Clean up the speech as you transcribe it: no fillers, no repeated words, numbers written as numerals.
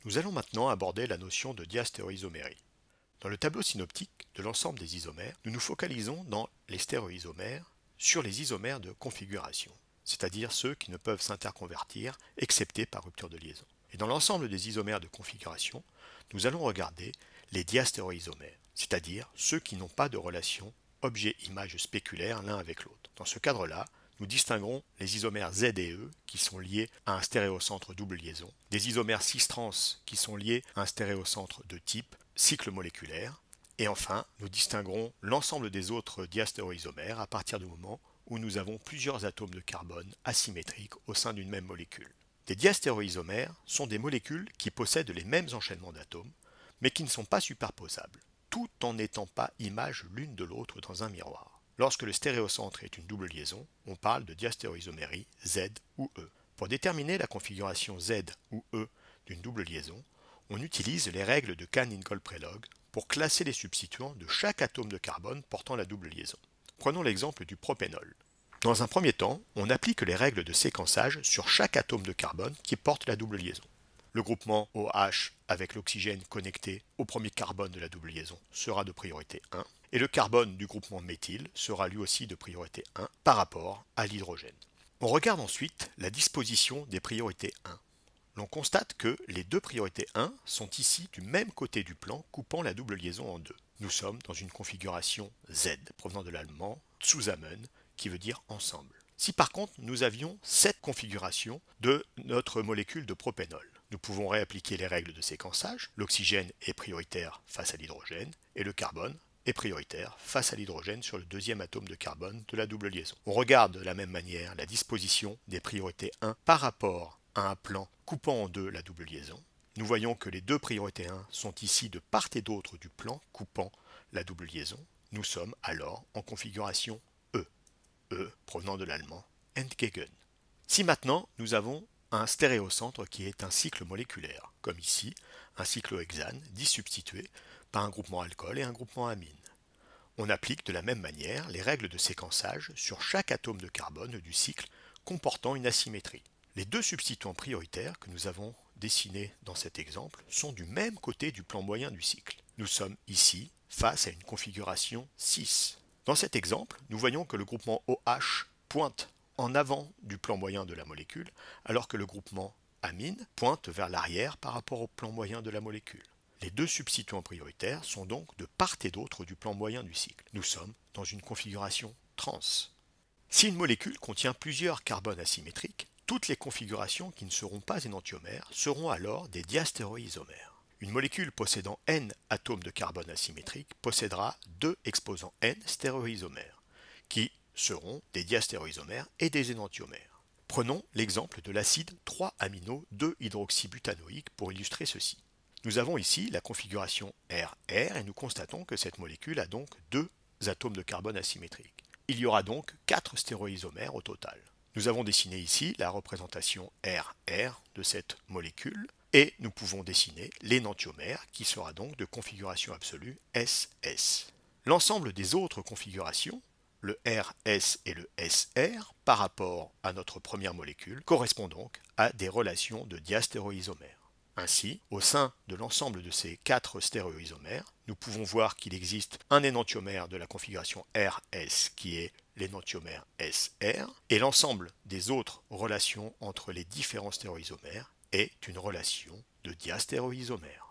Nous allons maintenant aborder la notion de diastéréoisomérie. Dans le tableau synoptique de l'ensemble des isomères, nous nous focalisons dans les stéréoisomères sur les isomères de configuration, c'est-à-dire ceux qui ne peuvent s'interconvertir excepté par rupture de liaison. Et dans l'ensemble des isomères de configuration, nous allons regarder les diastéréoisomères, c'est-à-dire ceux qui n'ont pas de relation objet-image spéculaire l'un avec l'autre. Dans ce cadre-là, nous distinguerons les isomères Z et E qui sont liés à un stéréocentre double liaison, des isomères cis-trans qui sont liés à un stéréocentre de type cycle moléculaire, et enfin nous distinguerons l'ensemble des autres diastéréoisomères à partir du moment où nous avons plusieurs atomes de carbone asymétriques au sein d'une même molécule. Des diastéréoisomères sont des molécules qui possèdent les mêmes enchaînements d'atomes, mais qui ne sont pas superposables, tout en n'étant pas images l'une de l'autre dans un miroir. Lorsque le stéréocentre est une double liaison, on parle de diastéréoisomérie Z ou E. Pour déterminer la configuration Z ou E d'une double liaison, on utilise les règles de Cannes-Ingold-Prelog pour classer les substituants de chaque atome de carbone portant la double liaison. Prenons l'exemple du propénol. Dans un premier temps, on applique les règles de séquençage sur chaque atome de carbone qui porte la double liaison. Le groupement OH avec l'oxygène connecté au premier carbone de la double liaison sera de priorité 1, et le carbone du groupement méthyle sera lui aussi de priorité 1 par rapport à l'hydrogène. On regarde ensuite la disposition des priorités 1. L'on constate que les deux priorités 1 sont ici du même côté du plan coupant la double liaison en deux. Nous sommes dans une configuration Z, provenant de l'allemand zusammen, qui veut dire ensemble. Si par contre nous avions cette configuration de notre molécule de propénol, nous pouvons réappliquer les règles de séquençage. L'oxygène est prioritaire face à l'hydrogène et le carbone est prioritaire face à l'hydrogène sur le deuxième atome de carbone de la double liaison. On regarde de la même manière la disposition des priorités 1 par rapport à un plan coupant en deux la double liaison. Nous voyons que les deux priorités 1 sont ici de part et d'autre du plan coupant la double liaison. Nous sommes alors en configuration E, E provenant de l'allemand Entgegen. Si maintenant nous avons un stéréocentre qui est un cycle moléculaire, comme ici, un cyclohexane disubstitué par un groupement alcool et un groupement amine. On applique de la même manière les règles de séquençage sur chaque atome de carbone du cycle comportant une asymétrie. Les deux substituants prioritaires que nous avons dessinés dans cet exemple sont du même côté du plan moyen du cycle. Nous sommes ici face à une configuration 6. Dans cet exemple, nous voyons que le groupement OH pointe en avant du plan moyen de la molécule, alors que le groupement amine pointe vers l'arrière par rapport au plan moyen de la molécule. Les deux substituants prioritaires sont donc de part et d'autre du plan moyen du cycle. Nous sommes dans une configuration trans. Si une molécule contient plusieurs carbones asymétriques, toutes les configurations qui ne seront pas énantiomères seront alors des diastéréoisomères. Une molécule possédant N atomes de carbone asymétriques possédera 2 exposants N stéréoisomères, qui seront des diastéréoisomères et des énantiomères. Prenons l'exemple de l'acide 3-amino-2-hydroxybutanoïque pour illustrer ceci. Nous avons ici la configuration RR et nous constatons que cette molécule a donc 2 atomes de carbone asymétriques. Il y aura donc 4 stéréoisomères au total. Nous avons dessiné ici la représentation RR de cette molécule et nous pouvons dessiner l'énantiomère qui sera donc de configuration absolue SS. L'ensemble des autres configurations, le RS et le SR, par rapport à notre première molécule, correspond donc à des relations de diastéréoisomères. Ainsi, au sein de l'ensemble de ces 4 stéréoisomères, nous pouvons voir qu'il existe un énantiomère de la configuration RS qui est l'énantiomère SR, et l'ensemble des autres relations entre les différents stéréoisomères est une relation de diastéréoisomère.